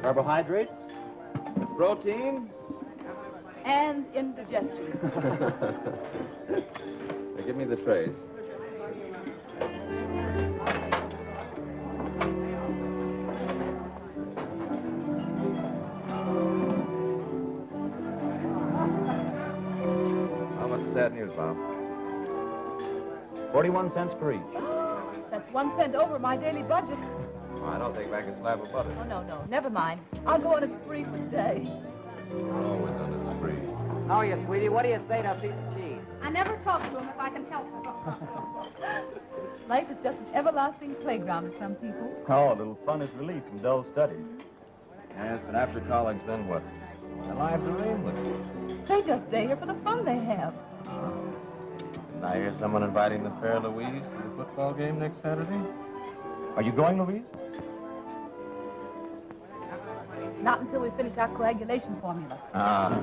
Carbohydrates, protein, and indigestion. Now give me the trays. How much is that news, Bob? 41 cents per each. That's 1 cent over my daily budget. I don't take back a slab of butter. Oh, no. Never mind. I'll go on a spree for today. Always on a spree. Oh, you sweetie, what do you say to a piece of cheese? I never talk to him if I can help it. Life is just an everlasting playground to some people. Oh, a little fun is relief from dull studies. Yes, but after college, then what? Their lives are aimless. They just stay here for the fun they have. Did I hear someone inviting the fair Louise to the football game next Saturday? Are you going, Louise? Not until we finish our coagulation formula. Ah.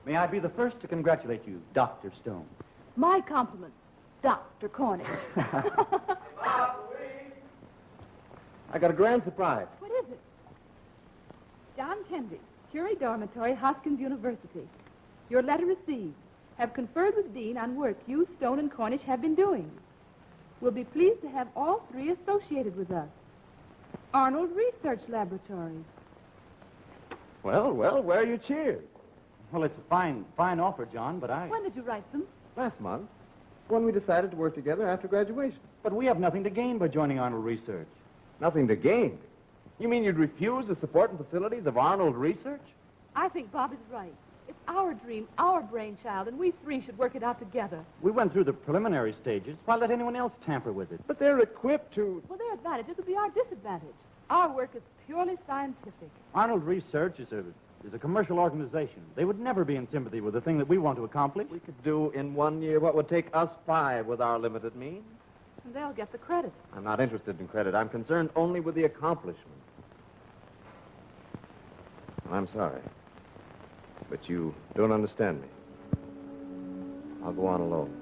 May I be the first to congratulate you, Dr. Stone. My compliments, Dr. Cornish. I got a grand surprise. What is it? John Kendi, Curie Dormitory, Hoskins University. Your letter received. Have conferred with Dean on work you, Stone, and Cornish have been doing. We'll be pleased to have all three associated with us. Arnold Research Laboratory. Well, where are your cheers? Well, it's a fine offer, John, but When did you write them? Last month, when we decided to work together after graduation. But we have nothing to gain by joining Arnold Research. Nothing to gain. You mean you'd refuse the support and facilities of Arnold Research? I think Bob is right. It's our dream, our brainchild, and we three should work it out together. We went through the preliminary stages. Why let anyone else tamper with it? But they're equipped to... Well, their advantages will be our disadvantage. Our work is purely scientific. Arnold Research is a commercial organization. They would never be in sympathy with the thing that we want to accomplish. We could do in 1 year what would take us 5 with our limited means. And they'll get the credit. I'm not interested in credit. I'm concerned only with the accomplishment. I'm sorry. But you don't understand me. I'll go on alone.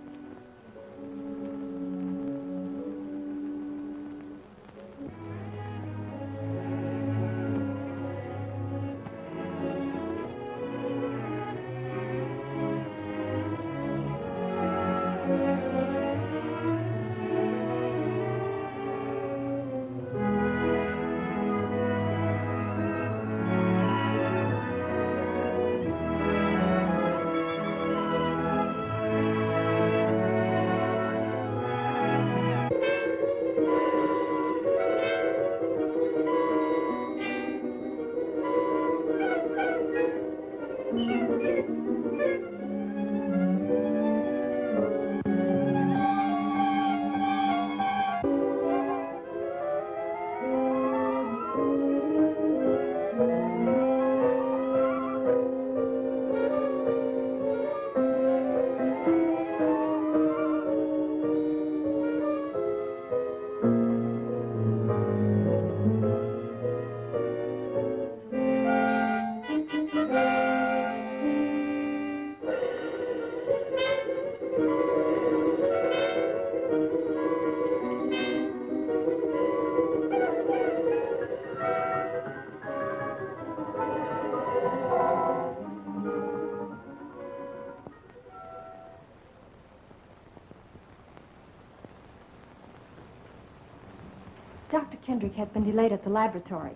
Dr. Kendrick has been delayed at the laboratory.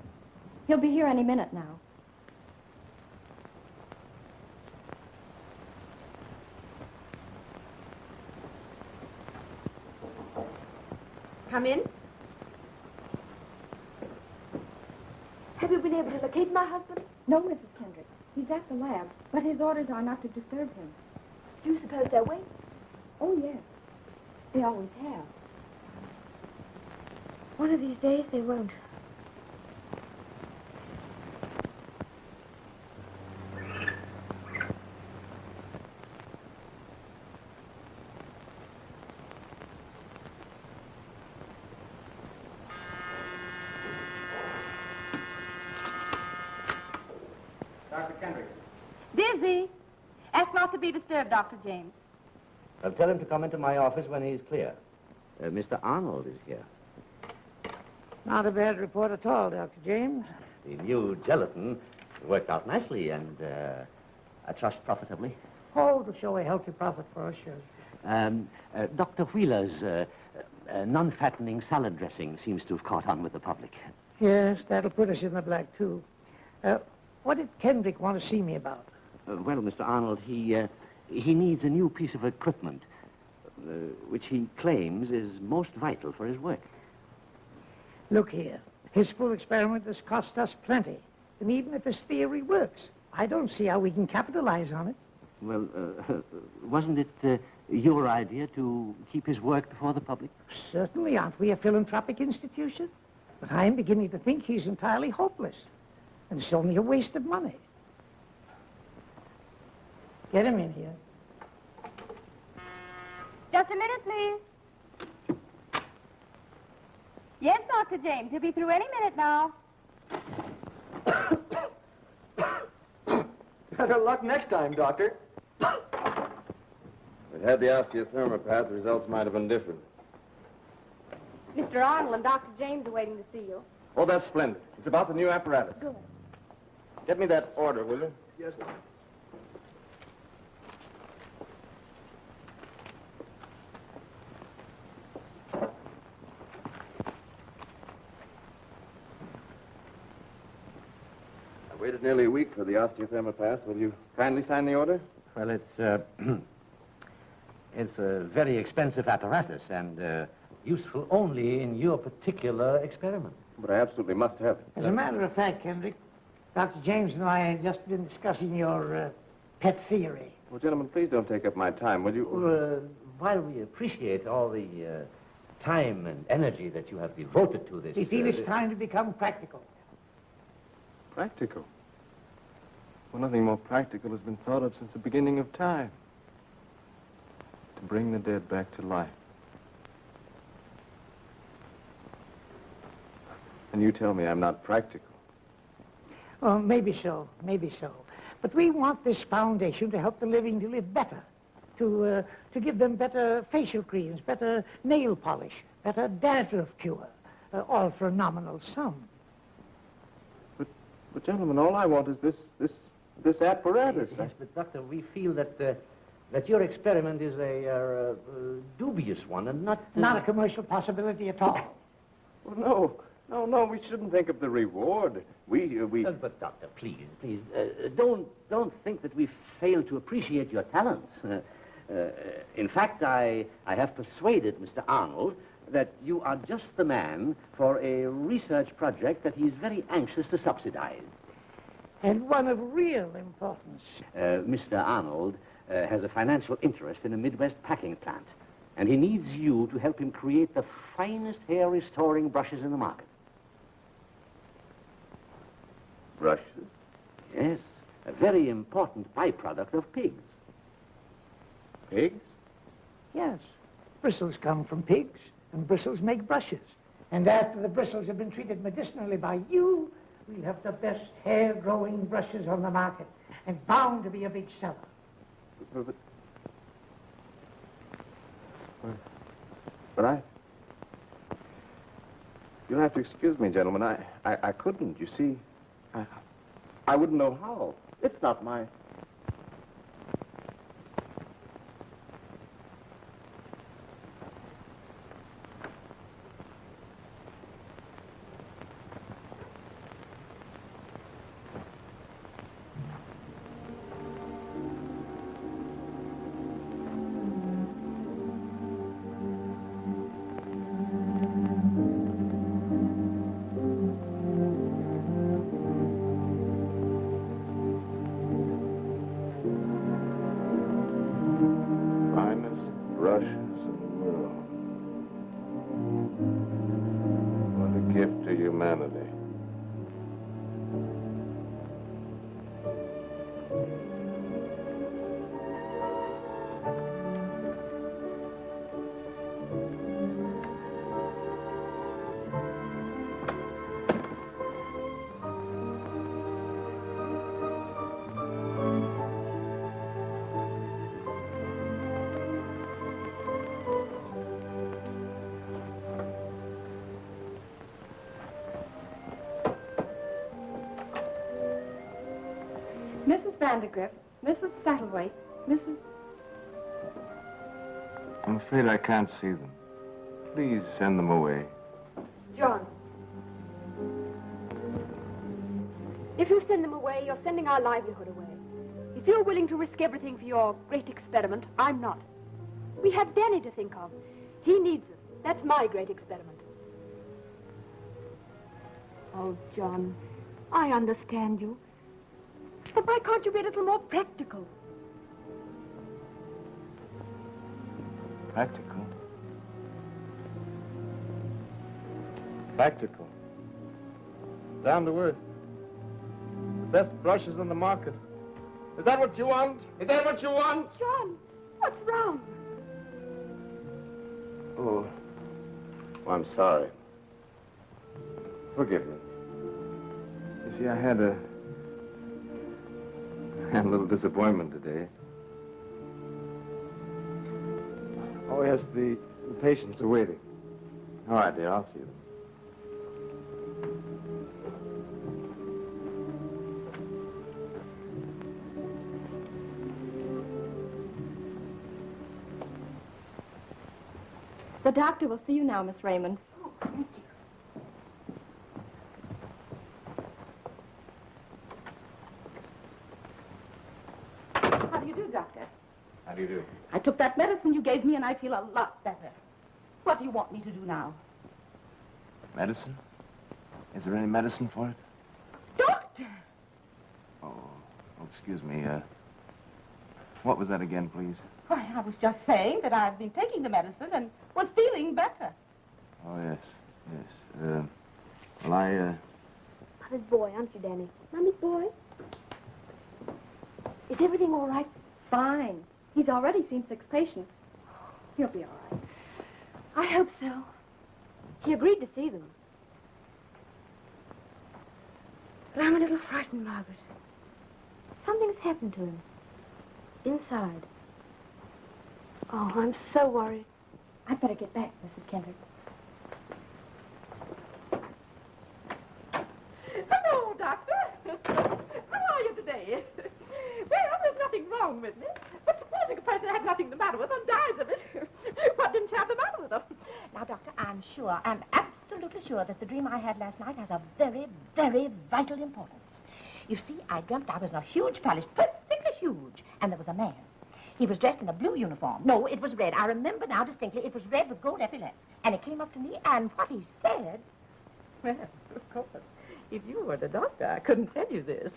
He'll be here any minute now. Come in. Have you been able to locate my husband? No, Mrs. Kendrick. He's at the lab, but his orders are not to disturb him. Do you suppose they'll wait? Oh, yes. They always have. One of these days, they won't. Dr. Kendrick. Dizzy. Ask not to be disturbed, Dr. James. I'll tell him to come into my office when he's clear. Mr. Arnold is here. Not a bad report at all, Dr. James. The new gelatin worked out nicely and, I trust, profitably. Oh, to show a healthy profit for us, sure. Dr. Wheeler's non-fattening salad dressing seems to have caught on with the public. Yes, that'll put us in the black, too. What did Kendrick want to see me about? Well, Mr. Arnold, he needs a new piece of equipment, which he claims is most vital for his work. Look here. His full experiment has cost us plenty. And even if his theory works, I don't see how we can capitalize on it. Well, wasn't it your idea to keep his work before the public? Certainly, aren't we a philanthropic institution? But I'm beginning to think he's entirely hopeless. And it's only a waste of money. Get him in here. Just a minute, please. Yes, Dr. James. He'll be through any minute now. Better luck next time, Doctor. If it had the osteothermopath, the results might have been different. Mr. Arnold and Dr. James are waiting to see you. Oh, that's splendid. It's about the new apparatus. Good. Get me that order, will you? Yes, sir. I waited nearly a week for the osteothermopath. Will you kindly sign the order? Well, it's a very expensive apparatus and useful only in your particular experiment. But I absolutely must have it. As a matter of fact, Kendrick, Dr. James and I had just been discussing your pet theory. Well, gentlemen, please don't take up my time, will you? Well, while we appreciate all the time and energy that you have devoted to this... We feel it's time to become practical. Practical? Well, nothing more practical has been thought of since the beginning of time. To bring the dead back to life. And you tell me I'm not practical. Well, maybe so, maybe so. But we want this foundation to help the living to live better, to give them better facial creams, better nail polish, better dandruff cure, all for a nominal sum. But gentlemen, all I want is this apparatus. Yes, but Doctor, we feel that that your experiment is a dubious one and not... Not a commercial possibility at all. Well, no, we shouldn't think of the reward. We... But, Doctor, please, don't think that we fail to appreciate your talents. In fact, I have persuaded Mr. Arnold that you are just the man for a research project that he's very anxious to subsidize. and one of real importance. Mr. Arnold has a financial interest in a Midwest packing plant, and he needs you to help him create the finest hair-restoring brushes in the market. Brushes? Yes, a very important byproduct of pigs. Pigs? Yes. Bristles come from pigs, and bristles make brushes. And after the bristles have been treated medicinally by you, we'll have the best hair-growing brushes on the market, and bound to be a big seller. But you'll have to excuse me, gentlemen. I couldn't, you see. I wouldn't know how. It's not my... Mrs. Vandergrift, Mrs. Satterthwaite, Mrs. I'm afraid I can't see them. Please send them away. John. If you send them away, you're sending our livelihood away. If you're willing to risk everything for your great experiment, I'm not. We have Danny to think of. He needs us. That's my great experiment. Oh, John, I understand you. But why can't you be a little more practical? Practical? Practical. Down to earth. The best brushes on the market. Is that what you want? Is that what you want? John, what's wrong? Oh, I'm sorry. Forgive me. You see, I had a little disappointment today. Oh, yes, the patients are waiting. All right, dear, I'll see them. The doctor will see you now, Miss Raymond. Oh, thank you. How do you do, Doctor? How do you do? I took that medicine you gave me, and I feel a lot better. What do you want me to do now? Medicine? Is there any medicine for it? Doctor! Oh, excuse me. What was that again, please? Why, I was just saying that I've been taking the medicine and was feeling better. Oh, yes, yes. Well, Mama's boy, aren't you, Danny? Mommy's boy? Is everything all right? Fine. He's already seen 6 patients. He'll be all right. I hope so. He agreed to see them. But I'm a little frightened, Margaret. Something's happened to him. Inside. Oh, I'm so worried. I'd better get back, Mrs. Kendrick. Hello, Doctor. How are you today? Well, there's nothing wrong with me. But supposing a person has nothing the matter with them, dies of it. What didn't you have the matter with them? Now, Doctor, I'm absolutely sure that the dream I had last night has a very, very vital importance. You see, I dreamt I was in a huge palace, perfectly huge, and there was a man. He was dressed in a blue uniform. No, it was red. I remember now distinctly. It was red with gold epaulets. And he came up to me, and what he said... Well, of course. If you were the doctor, I couldn't tell you this.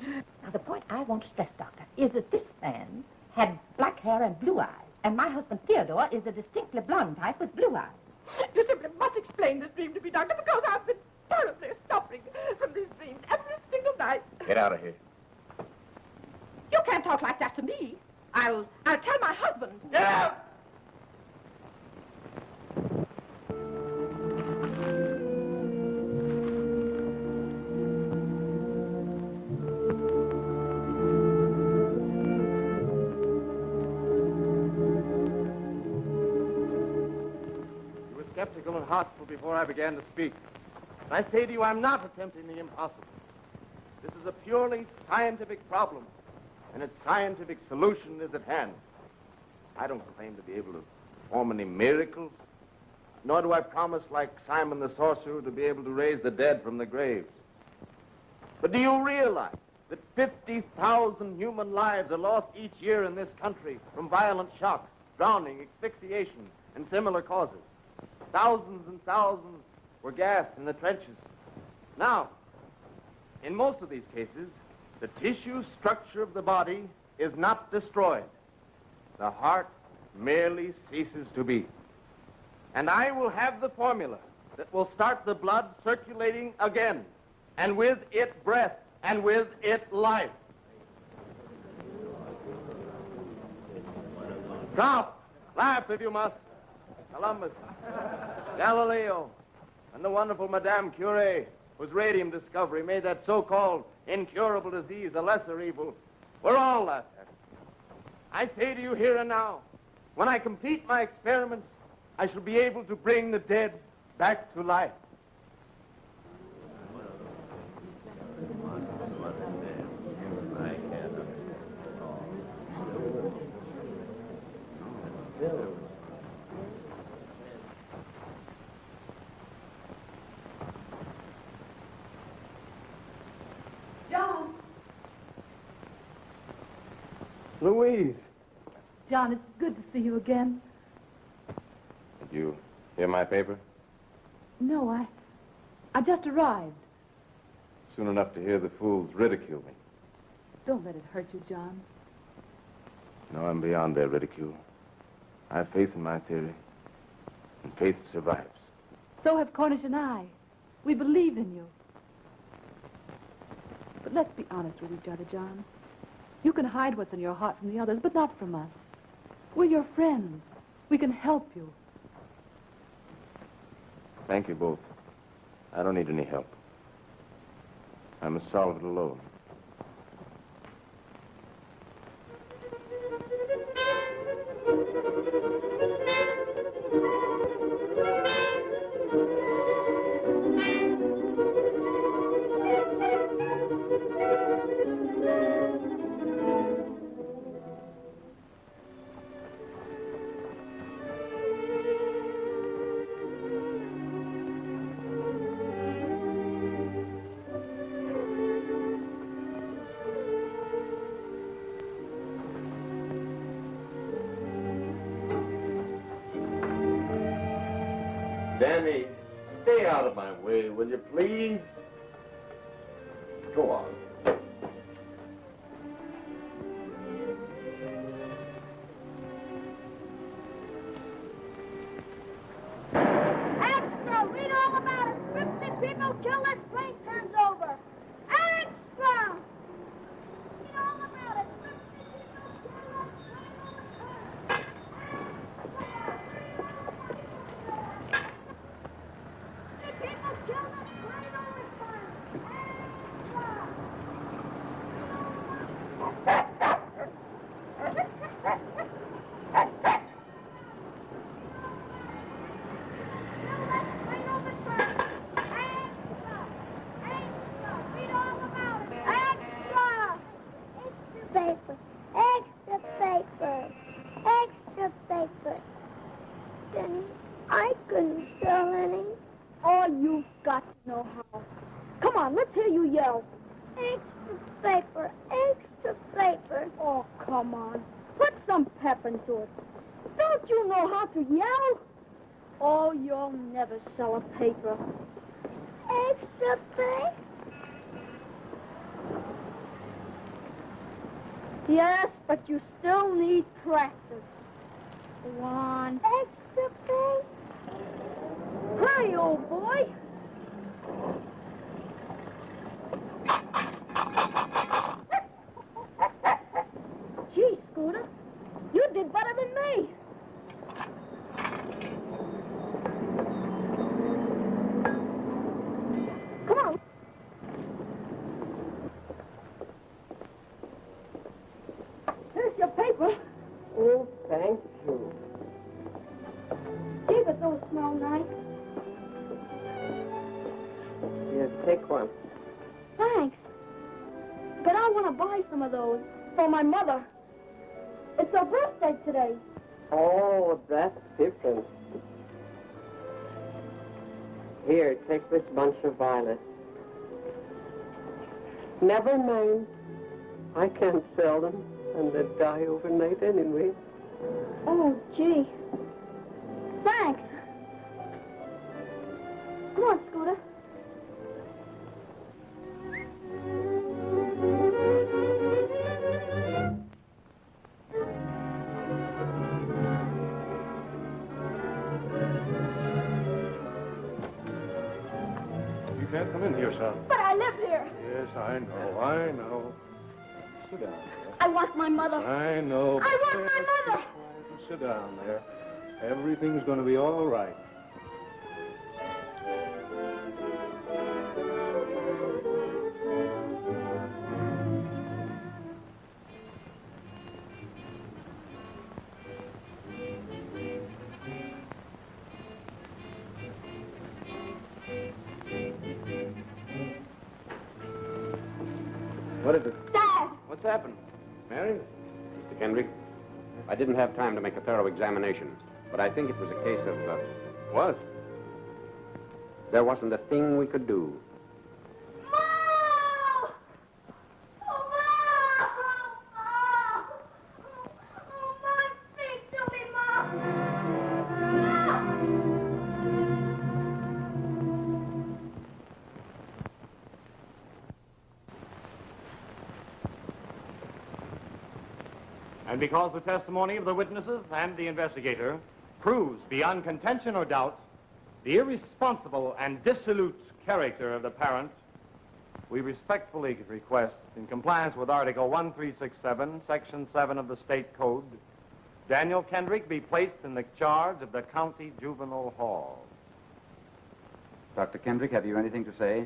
Now, the point I want to stress, Doctor, is that this man had black hair and blue eyes, and my husband Theodore is a distinctly blonde type with blue eyes. You simply must explain this dream to me, Doctor, because I've been terribly suffering from these dreams every single night. Get out of here. You can't talk like that to me. I'll tell my husband. Get out! You were skeptical and hostile before I began to speak. And I say to you, I'm not attempting the impossible. This is a purely scientific problem, and its scientific solution is at hand. I don't claim to be able to perform any miracles, nor do I promise, like Simon the sorcerer, to be able to raise the dead from the graves. But do you realize that 50,000 human lives are lost each year in this country from violent shocks, drowning, asphyxiation, and similar causes? Thousands and thousands were gassed in the trenches. Now, in most of these cases, the tissue structure of the body is not destroyed. The heart merely ceases to beat. And I will have the formula that will start the blood circulating again, and with it breath, and with it life. Drop! Laugh if you must. Columbus, Galileo, and the wonderful Madame Curie, whose radium discovery made that so-called incurable disease a lesser evil, we're all laughed at. I say to you here and now, when I complete my experiments, I shall be able to bring the dead back to life. John. Louise. John, it's good to see you again. Did you hear my paper? No, I just arrived. Soon enough to hear the fools ridicule me. Don't let it hurt you, John. No, I'm beyond their ridicule. I have faith in my theory, and faith survives. So have Cornish and I. We believe in you. But let's be honest with each other, John. You can hide what's in your heart from the others, but not from us. We're your friends. We can help you. Thank you both. I don't need any help. I must solve it alone. Danny, stay out of my way, will you please? Go on. Extra! Read all about it. 50 people killed as plane turns over. Extra! Read all about it. 50 people killed as plane overturned. People killed as plane Don't you know how to yell? Oh, you'll never sell a paper. extra pay? Yes, but you still need practice. 1 extra pay? Hi, old boy. Gee, Scooter, you did better than me. Come on. Here's your paper. Oh, thank you. Gee, but those smell nice. Here, take one. Thanks. But I want to buy some of those for my mother. It's her birthday today. Oh, that's different. Here, take this bunch of violets. Never mind. I can't sell them, and they'd die overnight anyway. Oh, gee. Thanks. Come on, Scooter. You can't come in here, son. But I live here. Yes, I know. Sit down there. I want my mother. I know. I want my mother. Sit down there. Everything's going to be all right. What is it? Dad! What's happened? Mary? Mr. Kendrick, I didn't have time to make a thorough examination, but I think it was a case of, was. There wasn't a thing we could do. And because the testimony of the witnesses and the investigator proves beyond contention or doubt the irresponsible and dissolute character of the parent, we respectfully request, in compliance with Article 1367, Section 7 of the State Code, Daniel Kendrick be placed in the charge of the County Juvenile Hall. Dr. Kendrick, have you anything to say?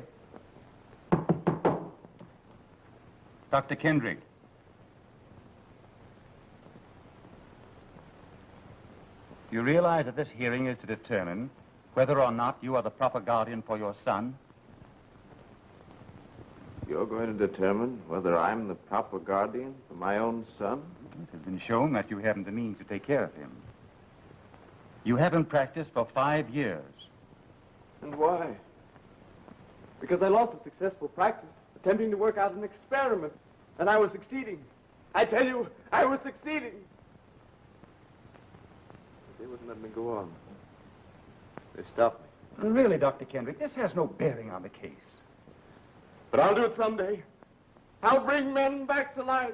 Dr. Kendrick. You realize that this hearing is to determine whether or not you are the proper guardian for your son? You're going to determine whether I'm the proper guardian for my own son? It has been shown that you haven't the means to take care of him. You haven't practiced for 5 years. And why? Because I lost a successful practice attempting to work out an experiment, and I was succeeding. I tell you, I was succeeding. They wouldn't let me go on. They stopped me. Really, Dr. Kendrick, this has no bearing on the case. But I'll do it someday. I'll bring men back to life.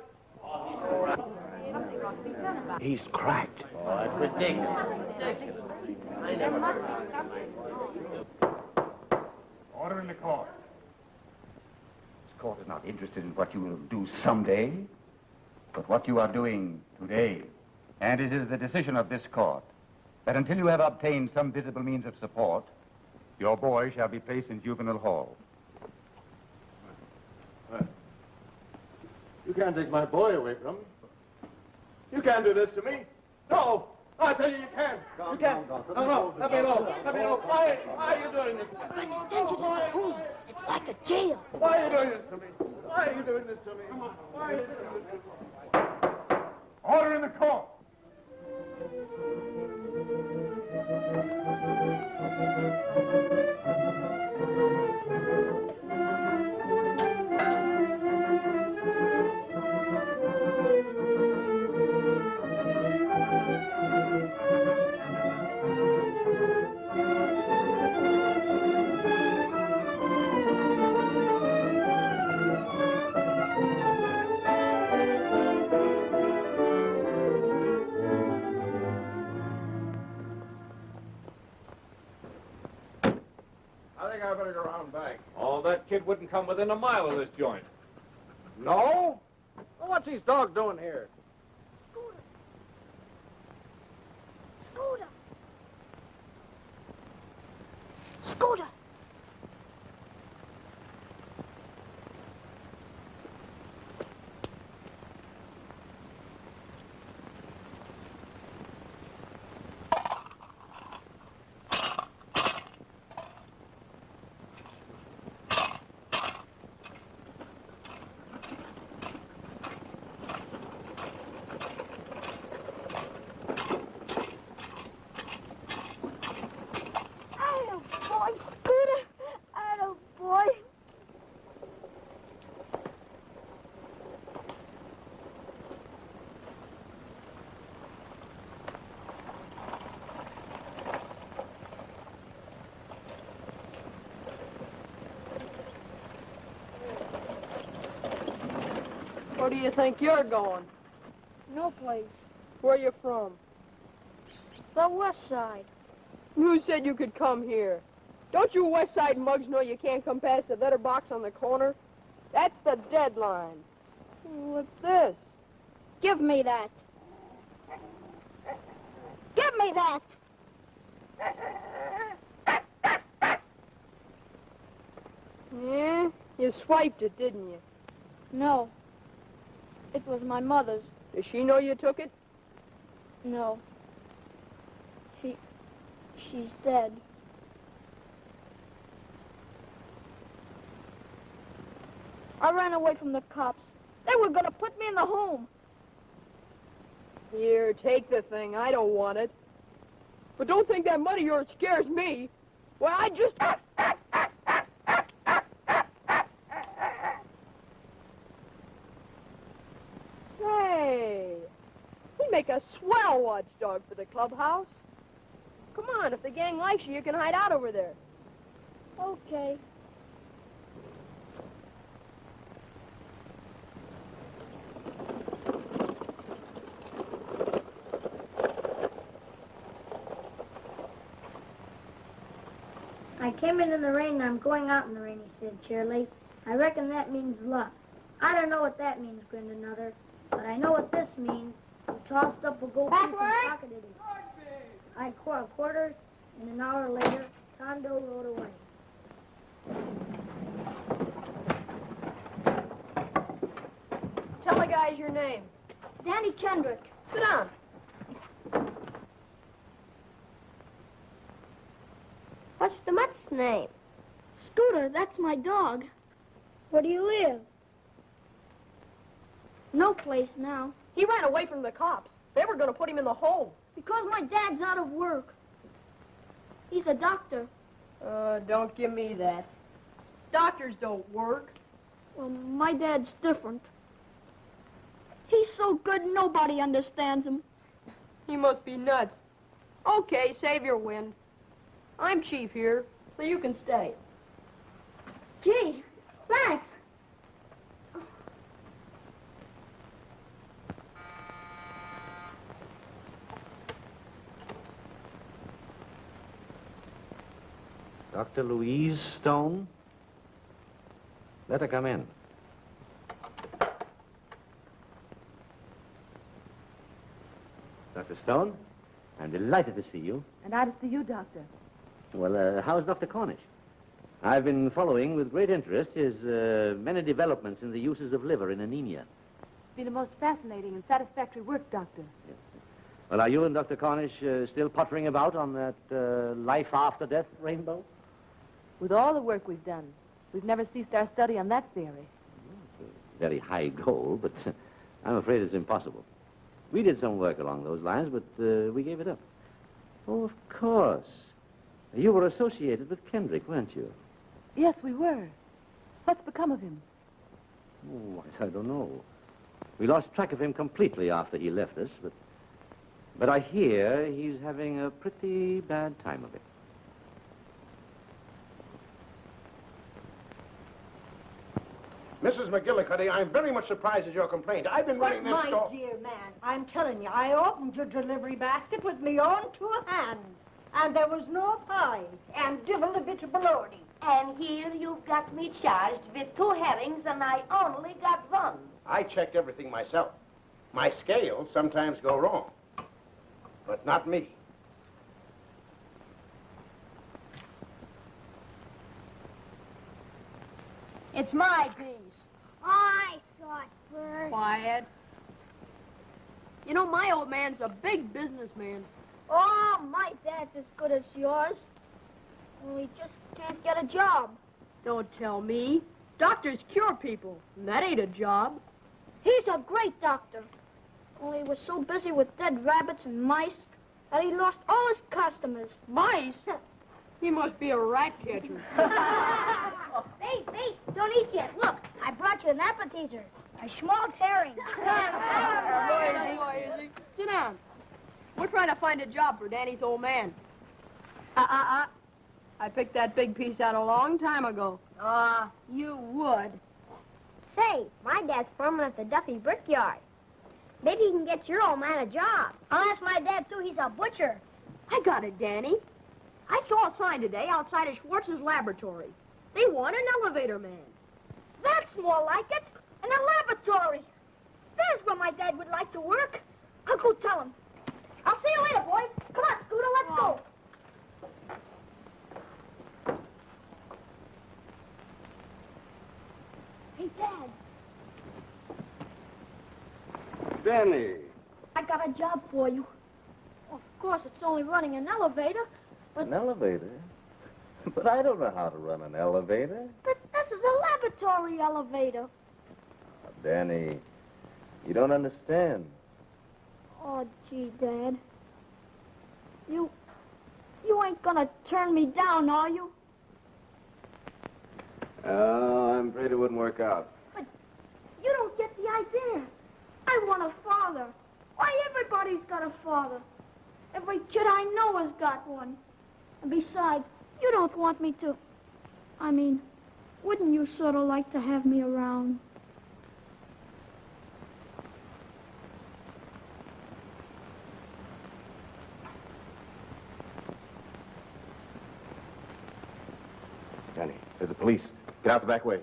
He's cracked. Oh, that's ridiculous. Order in the court. This court is not interested in what you will do someday, but what you are doing today. And it is the decision of this court that until you have obtained some visible means of support, your boy shall be placed in juvenile hall. You can't take my boy away from me. You can't do this to me. No. I tell you, you can't. You can't. No, let me alone. Let me alone. Why are you doing this? I'm going to send you to the home. It's like a jail. Why are you doing this to me? Why are you doing this to me? Why are you doing this to me? Order in the court. I better go around back. Oh, that kid wouldn't come within a mile of this joint. No? Well, what's these dogs doing here? Scooter! Scooter! Where do you think you're going? No place. Where you from? The west side. Who said you could come here? Don't you West Side mugs know you can't come past the letterbox on the corner? That's the deadline. What's this? Give me that. Give me that. Yeah? You swiped it, didn't you? No. It was my mother's. Does she know you took it? No. She's dead. I ran away from the cops. They were gonna put me in the home. Here, take the thing. I don't want it. But don't think that money of yours scares me. Well, I just... Say, we make a swell watchdog for the clubhouse. Come on, if the gang likes you, you can hide out over there. Okay. I came in the rain and I'm going out in the rain, he said cheerily. I reckon that means luck. I don't know what that means, grinned another, but I know what this means. We tossed up a gold piece and pocketed it. I caught a quarter, and an hour later, Condo rode away. Tell the guys your name. Danny Kendrick. Sit down. What's the mutt's name? Scooter, that's my dog. Where do you live? No place now. He ran away from the cops. They were going to put him in the home. Because my dad's out of work. He's a doctor. Don't give me that. Doctors don't work. Well, my dad's different. He's so good nobody understands him. He must be nuts. Okay, save your wind. I'm chief here, so you can stay. Gee, thanks. Dr. Louise Stone? Let her come in. Dr. Stone, I'm delighted to see you. And I to see you, Doctor. Well, how's Dr. Cornish? I've been following with great interest his many developments in the uses of liver in anemia. It's been a most fascinating and satisfactory work, Doctor. Yes. Well, are you and Dr. Cornish still pottering about on that life-after-death rainbow? With all the work we've done, we've never ceased our study on that theory. It's a very high goal, but I'm afraid it's impossible. We did some work along those lines, but we gave it up. Oh, of course. You were associated with Kendrick, weren't you? Yes, we were. What's become of him? Oh, I don't know. We lost track of him completely after he left us, but I hear he's having a pretty bad time of it. Mrs. McGillicuddy, I'm very much surprised at your complaint. I've been running this store... My dear man, I'm telling you, I opened your delivery basket with me own two hands, and there was no pie and divil a bit of bologna. And here you've got me charged with 2 herrings, and I only got 1. I checked everything myself. My scales sometimes go wrong, but not me. It's my piece. I saw it first. Quiet. You know, my old man's a big businessman. Oh, my dad's as good as yours. Only just can't get a job. Don't tell me. Doctors cure people, and that ain't a job. He's a great doctor. Only he was so busy with dead rabbits and mice that he lost all his customers. Mice? He must be a rat catcher. Hey, don't eat yet. Look, I brought you an appetizer. A schmaltz herring. Sit down. We're trying to find a job for Danny's old man. I picked that big piece out a long time ago. You would. Say, my dad's foreman at the Duffy Brickyard. Maybe he can get your old man a job. I'll ask my dad, too. He's a butcher. I got it, Danny. I saw a sign today outside of Schwartz's laboratory. They want an elevator man. That's more like it. In a laboratory. There's where my dad would like to work. I'll go tell him. I'll see you later, boys. Come on, Scooter, let's go. Hey, Dad. Danny. I got a job for you. Of course, it's only running an elevator, but... An elevator? But I don't know how to run an elevator. But this is a laboratory elevator. Danny, you don't understand. Oh, gee, Dad. You ain't gonna turn me down, are you? Oh, I'm afraid it wouldn't work out. But you don't get the idea. I want a father. Why, everybody's got a father. Every kid I know has got one. And besides, you don't want me to... I mean, wouldn't you sort of like to have me around? Danny, there's the police. Get out the back way.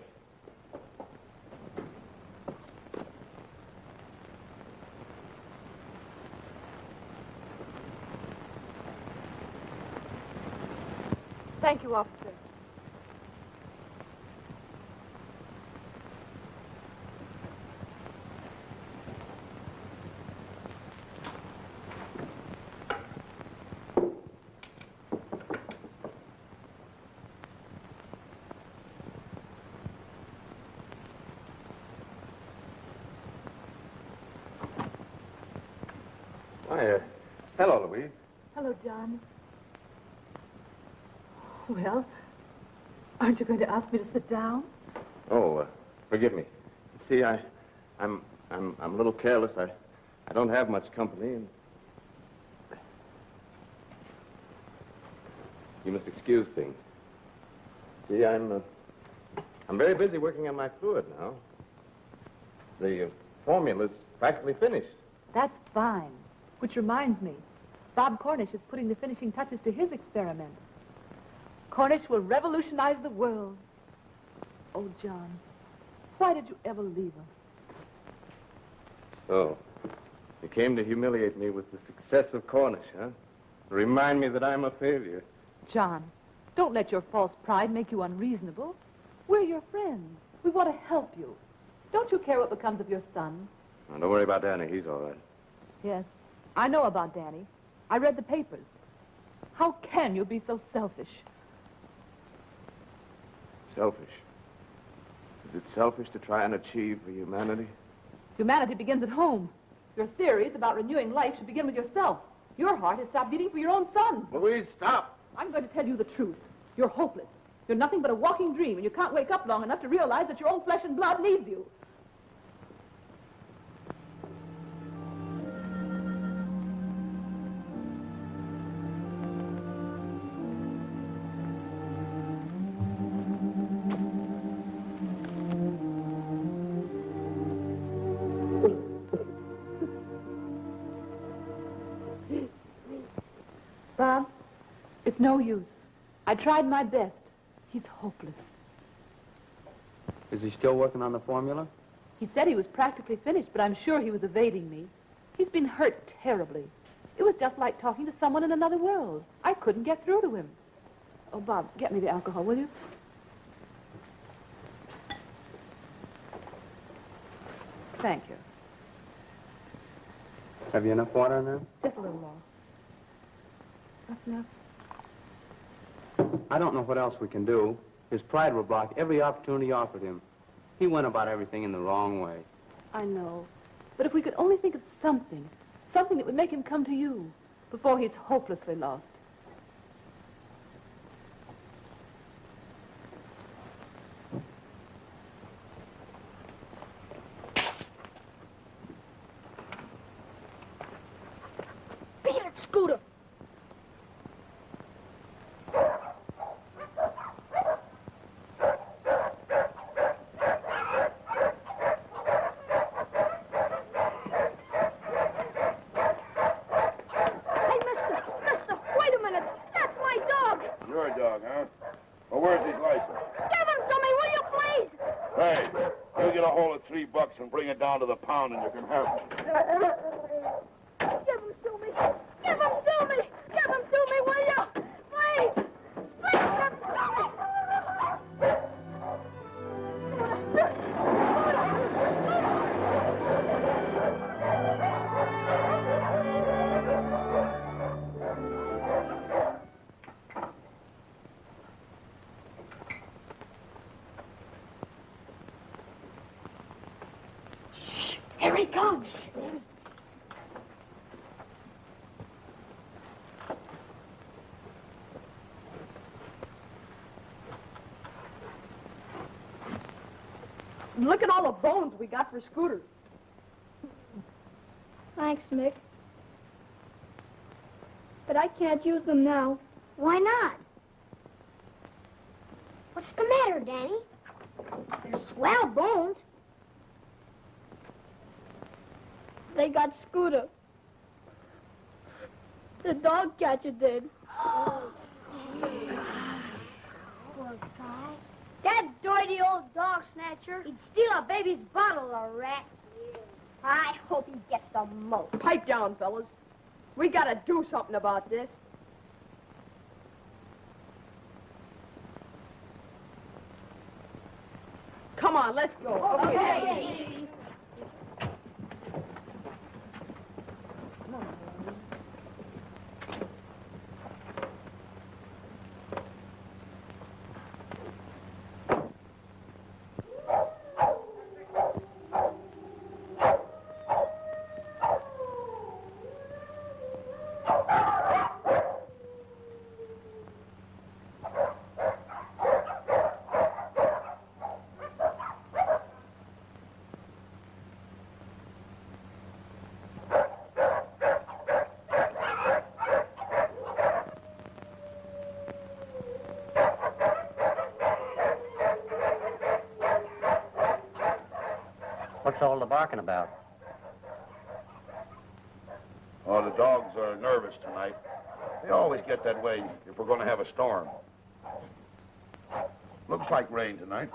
Thank you, officer. Why, hello, Louise. Hello, John. Well, aren't you going to ask me to sit down? Oh, forgive me. See, I'm a little careless. I don't have much company, and you must excuse things. See, I'm very busy working on my fluid now. The formula's practically finished. That's fine. Which reminds me, Bob Cornish is putting the finishing touches to his experiment. Cornish will revolutionize the world. Oh, John, why did you ever leave us? So, you came to humiliate me with the success of Cornish, huh? Remind me that I'm a failure. John, don't let your false pride make you unreasonable. We're your friends. We want to help you. Don't you care what becomes of your son? Now, don't worry about Danny. He's all right. Yes, I know about Danny. I read the papers. How can you be so selfish? Selfish? Is it selfish to try and achieve for humanity? Humanity begins at home. Your theories about renewing life should begin with yourself. Your heart has stopped beating for your own son. Louise, stop! I'm going to tell you the truth. You're hopeless. You're nothing but a walking dream, and you can't wake up long enough to realize that your own flesh and blood needs you. Bob, it's no use. I tried my best. He's hopeless. Is he still working on the formula? He said he was practically finished, but I'm sure he was evading me. He's been hurt terribly. It was just like talking to someone in another world. I couldn't get through to him. Oh, Bob, get me the alcohol, will you? Thank you. Have you enough water in there? Just a little more. That's enough. I don't know what else we can do. His pride will block every opportunity offered him. He went about everything in the wrong way. I know. But if we could only think of something that would make him come to you before he's hopelessly lost. Beat it, Scooter. And bring it down to the pound and you can have it. Give him to me. Give him to me. Give him to me, will you? Please. Please give him to me. Here he comes. Look at all the bones we got for Scooter. Thanks, Mick. But I can't use them now. Why not? What's the matter, Danny? They're swell bones. They got Scooter. The dog catcher did. Poor guy. That dirty old dog snatcher. He'd steal a baby's bottle, a rat. I hope he gets the most. Pipe down, fellas. We gotta do something about this. Come on, let's go. Okay. What's all the barking about? Oh, the dogs are nervous tonight. They always get that way if we're going to have a storm. Looks like rain tonight.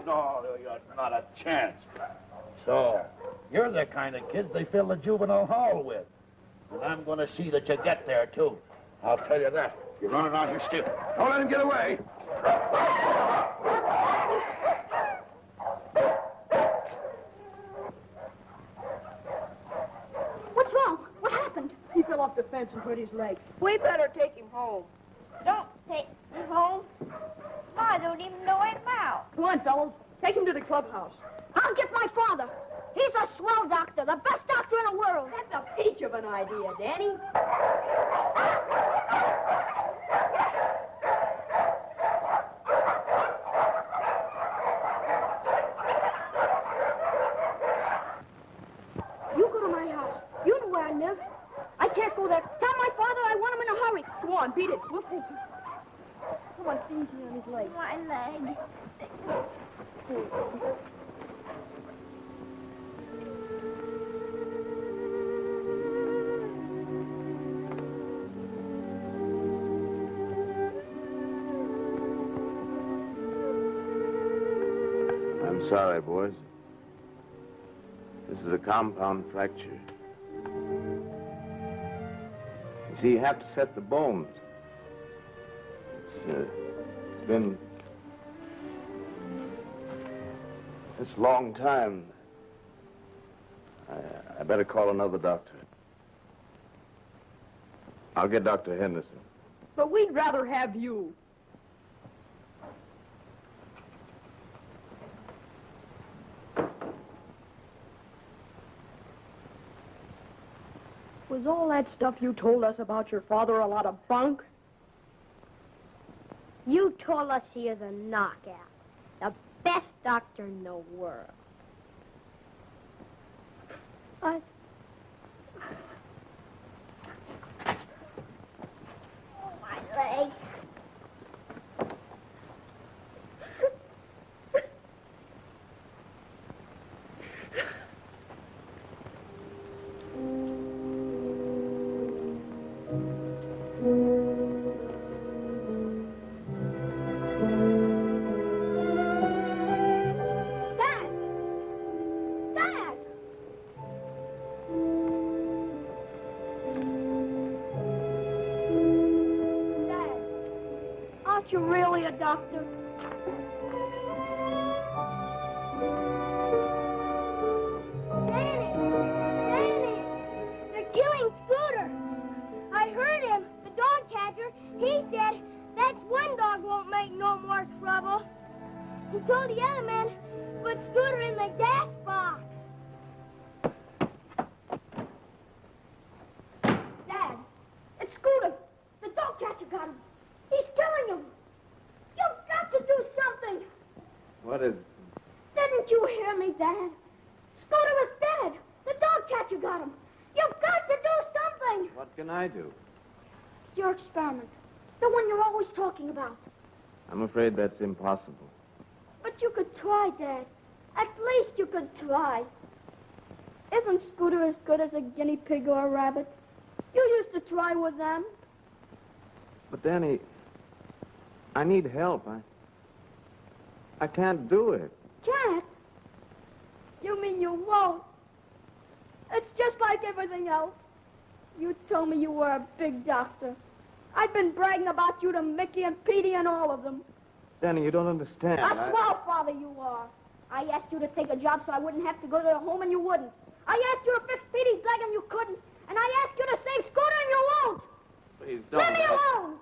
No, you're not a chance. So, you're the kind of kids they fill the juvenile hall with. And I'm going to see that you get there, too. I'll tell you that. You're running out here stiff. Don't let him get away. What's wrong? What happened? He fell off the fence and hurt his leg. We better take him home. Don't take me home. I don't even know him now. Come on, fellas. Take him to the clubhouse. I'll get my father. He's a swell doctor, the best doctor in the world. That's a peach of an idea, Danny. You go to my house. You know where I live. I can't go there. Tell my father I want him in a hurry. Go on, beat it. We'll take him. Come on, sting me on his leg. My leg. I'm sorry, boys. This is a compound fracture. You see, you have to set the bones. It's been such a long time. I better call another doctor. I'll get Dr. Henderson. But we'd rather have you. Was all that stuff you told us about your father a lot of bunk? You told us he is a knockout. The best doctor in the world. I... Oh, my leg. You really a doctor? Danny! They're killing Scooter. I heard him, the dog catcher. He said that's one dog won't make no more trouble. He told the other man to put Scooter in the gas box. Dad, it's Scooter. The dog catcher got him. He's killing him. You've got to do something. What is... Didn't you hear me, Dad? Scooter is dead. The dog catcher got him. You've got to do something. What can I do? Your experiment. The one you're always talking about. I'm afraid that's impossible. But you could try, Dad. At least you could try. Isn't Scooter as good as a guinea pig or a rabbit? You used to try with them. But, Danny, I need help. I can't do it. Can't? You mean you won't? It's just like everything else. You told me you were a big doctor. I've been bragging about you to Mickey and Petey and all of them. Danny, you don't understand. A swell father you are. I asked you to take a job so I wouldn't have to go to the home and you wouldn't. I asked you to fix Petey's leg and you couldn't. And I asked you to save Scooter and you won't. Please don't. Leave me alone.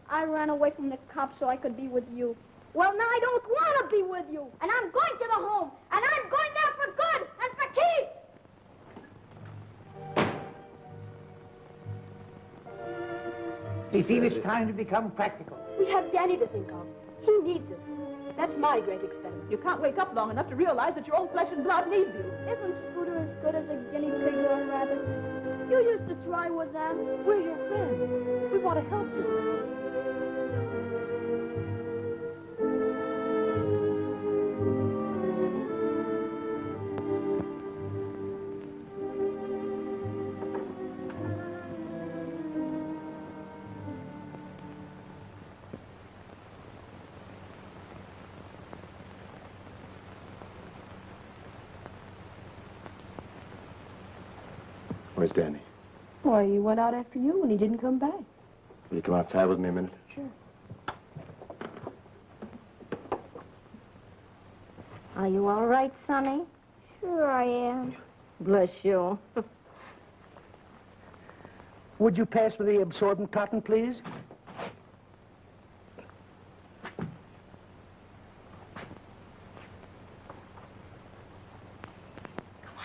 I ran away from the cops so I could be with you. Well, now I don't want to be with you. And I'm going to the home. And I'm going there for good and for keeps. They feel it's time to become practical. We have Danny to think of. He needs us. That's my great experiment. You can't wake up long enough to realize that your own flesh and blood needs you. Isn't Scooter as good as a guinea pig or a rabbit? You used to try with them. We're your friends. We want to help you. Where's Danny? Why, he went out after you and he didn't come back. Will you come outside with me a minute? Sure. Are you all right, Sonny? Sure I am. Bless you. Would you pass me the absorbent cotton, please? Come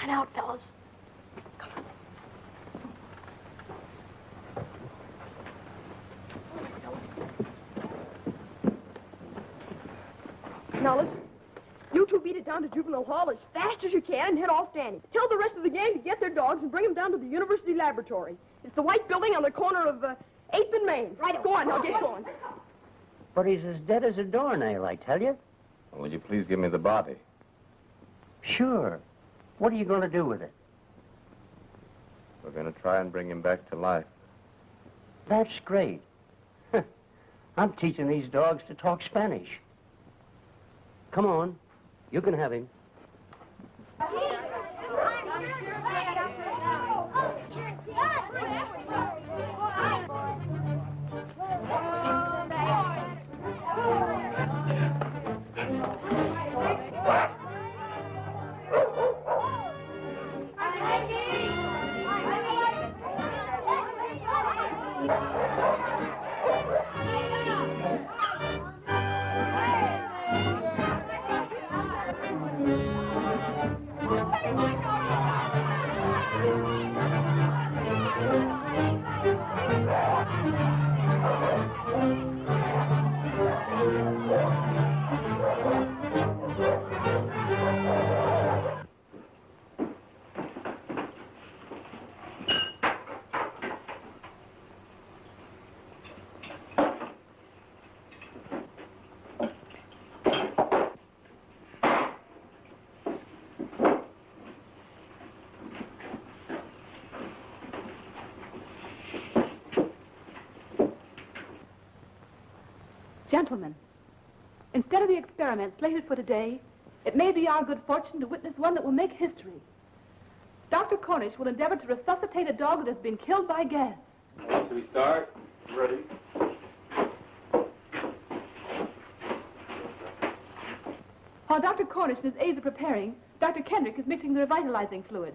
on out, fellas. Now listen, you two beat it down to Juvenile Hall as fast as you can and head off Danny. Tell the rest of the gang to get their dogs and bring them down to the University Laboratory. It's the white building on the corner of 8th and Main. Right. Go on, now get going. But he's as dead as a doornail, I tell you. Well, will you please give me the body? Sure. What are you going to do with it? We're going to try and bring him back to life. That's great. I'm teaching these dogs to talk Spanish. Come on. You can have him. Gentlemen, instead of the experiment slated for today, it may be our good fortune to witness one that will make history. Dr. Cornish will endeavor to resuscitate a dog that has been killed by gas. Should we start? Ready. While Dr. Cornish and his aides are preparing, Dr. Kendrick is mixing the revitalizing fluid.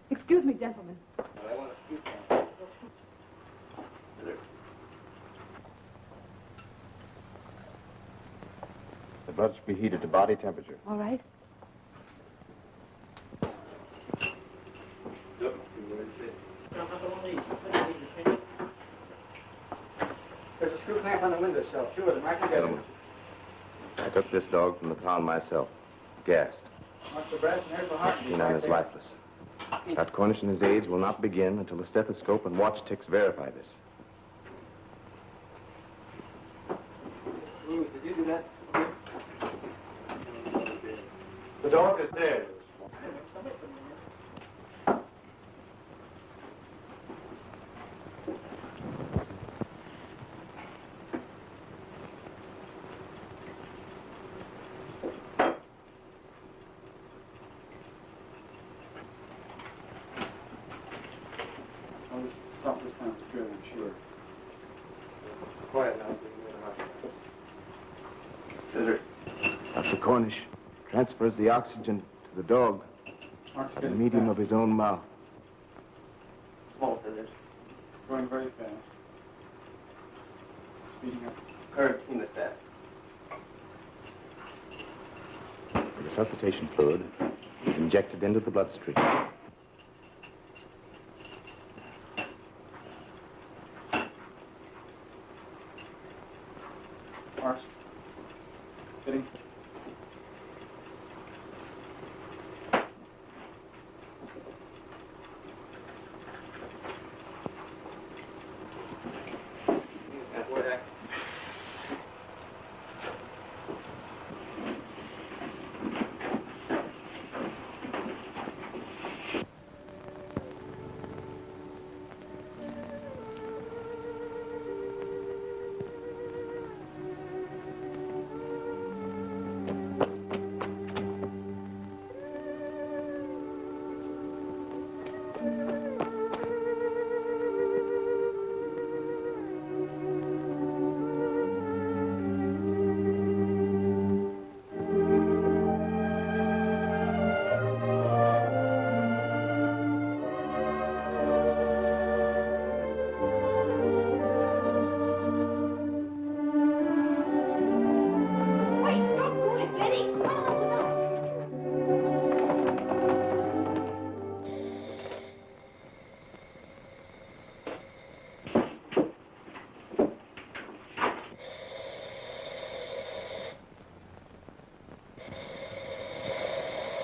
Excuse me, gentlemen. I want to speak now. The blood should be heated to body temperature. All right. There's a screw clamp on the windowsill. Two of them right together. Gentlemen, I took this dog from the town myself, gassed. Watch the breast and there's the heart. Canine is lifeless. Dr. Cornish and his aides will not begin until the stethoscope and watch ticks verify this. Did you do that? The dog is dead. I'll just stop this time secure, I'm sure. Quiet now, so you can Dr. Cornish transfers the oxygen to the dog by the medium of his own mouth. Small scissors. Growing very fast. Speeding up. Current hemostat. The resuscitation fluid is injected into the bloodstream. Marks. Fitting.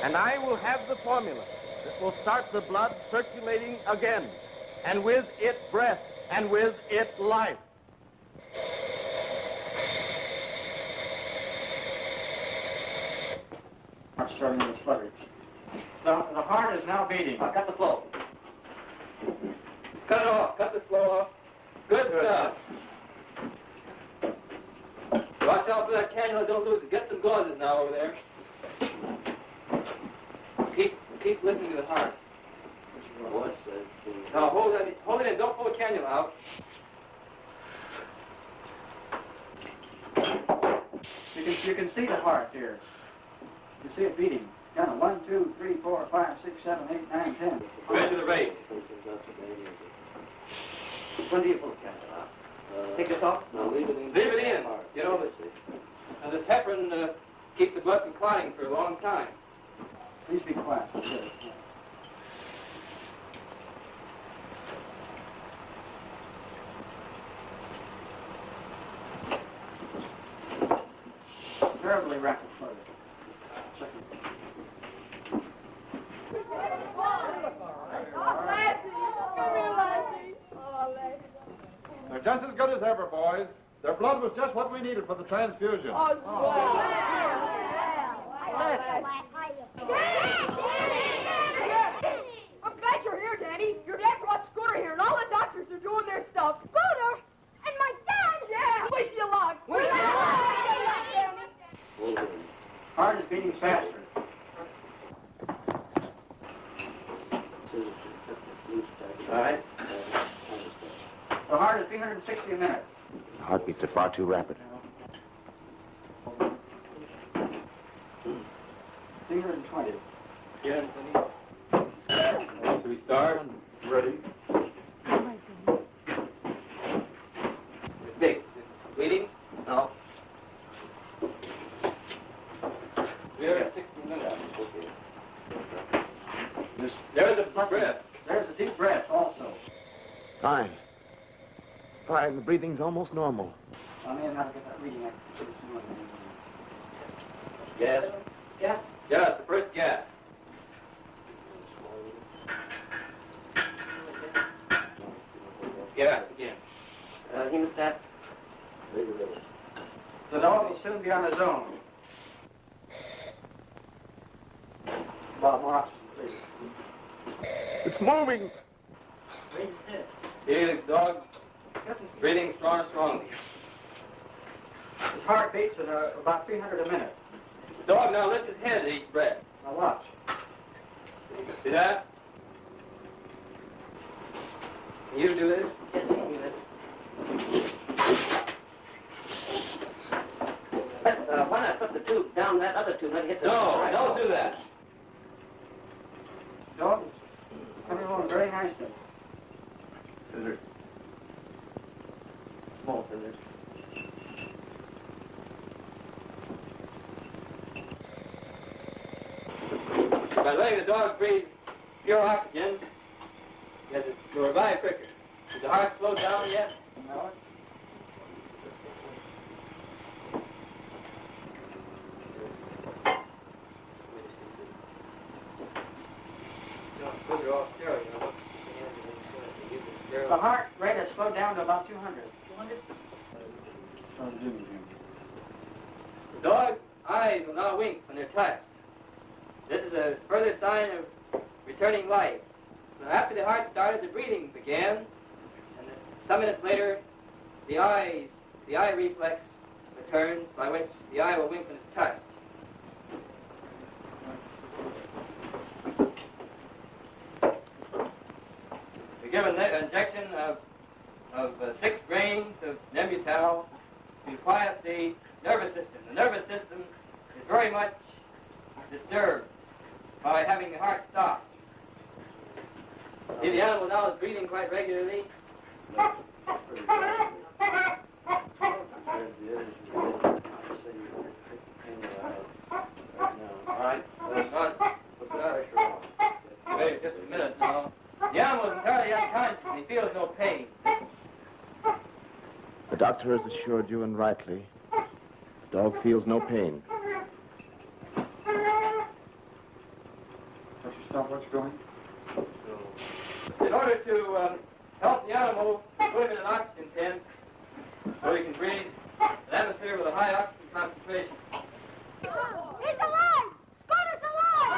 And I will have the formula that will start the blood circulating again, and with it breath, and with it life. Starting with sluggish. The heart is now beating. Cut the flow. Cut it off. Cut the flow off. Good stuff. Watch out for that cannula. Don't lose it. Get some gauzes now over there. Keep listening to the heart. Now hold it in. Don't pull the cannula out. You can see the heart here. You see it beating. Kind of 1, 2, 3, 4, 5, 6, 7, 8, 9, 10. Right to the rate. When do you pull the candle out? Take this off? No, leave it in. Leave it in. You know, and this heparin keeps the blood from clotting for a long time. Please be quiet. Terribly rapid flow. They're just as good as ever, boys. Their blood was just what we needed for the transfusion. I'm glad you're here, Daddy. Your dad brought Scooter here, and all the doctors are doing their stuff. Scooter? And my dad? Yeah. Wish you luck. Heart is beating faster. All right. The heart is 360 a minute. The heartbeats are far too rapid. 320. Yeah. Should we start? Ready. It's big. Bleeding? No. 360 minutes. Okay. There's a breath. There's a deep breath also. Fine. Fine, the breathing's almost normal. I may have to get that reading. Gas. Gas? Gas, the first gas. Gas again. Hemostat. The dog will soon be on his own. Bob, more oxygen, please. It's moving. The dog breathing strongly. His heart beats at about 300 a minute. The dog now lifts his head at each breath. Now watch. See that? Can you do this? Yes, I can do this. Why not put the tube down that other tube? Let it hit the... No, don't do that. Dog is coming along very nicely. Scissors. Small scissors. By letting the dog breathe pure oxygen, it will revive quicker. Is the heart slowed down yet? No. The heart rate has slowed down to about 200. 200? The dog's eyes will now wink when they're touched. This is a further sign of returning life. So after the heart started, the breathing began, and some minutes later, the eye reflex returns, by which the eye will wink when it's touched. We give an injection of 6 grains of Nembutal to quiet the nervous system. The nervous system is very much disturbed by having the heart stop. See, the animal now is breathing quite regularly. All right. Wait just a minute now. The animal is entirely unconscious and he feels no pain. The doctor has assured you, and rightly, the dog feels no pain. what's doing? In order to help the animal, put him in an oxygen tent so he can breathe an atmosphere with a high oxygen concentration. He's alive! Scooter's alive!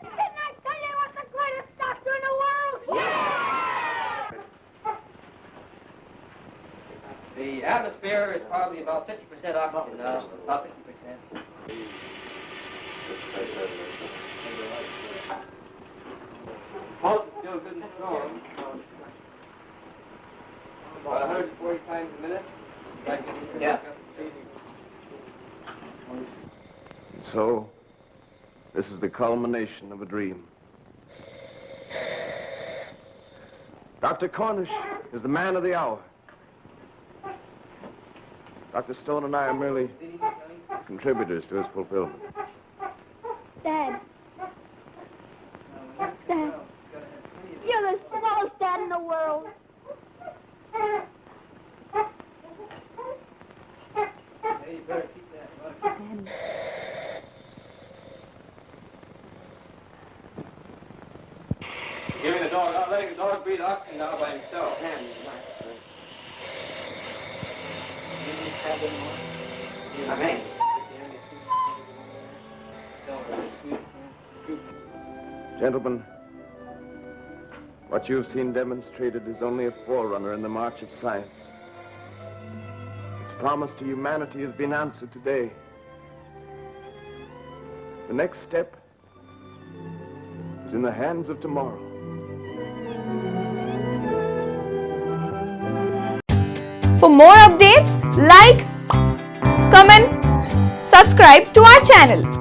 Didn't I tell you he was the greatest doctor in the world? The atmosphere is probably about 50% oxygen now, about 50%. Pulse is still good and strong. About 140 times a minute. Yeah. So, this is the culmination of a dream. Dr. Cornish is the man of the hour. Dr. Stone and I are merely contributors to his fulfillment. Dad. Dad. You're the smallest dad in the world. You better keep that. Giving the dog, not letting the dog breathe oxygen now by himself. Amen. Gentlemen, what you've seen demonstrated is only a forerunner in the march of science. Its promise to humanity has been answered today. The next step is in the hands of tomorrow. For more updates, like, comment, subscribe to our channel.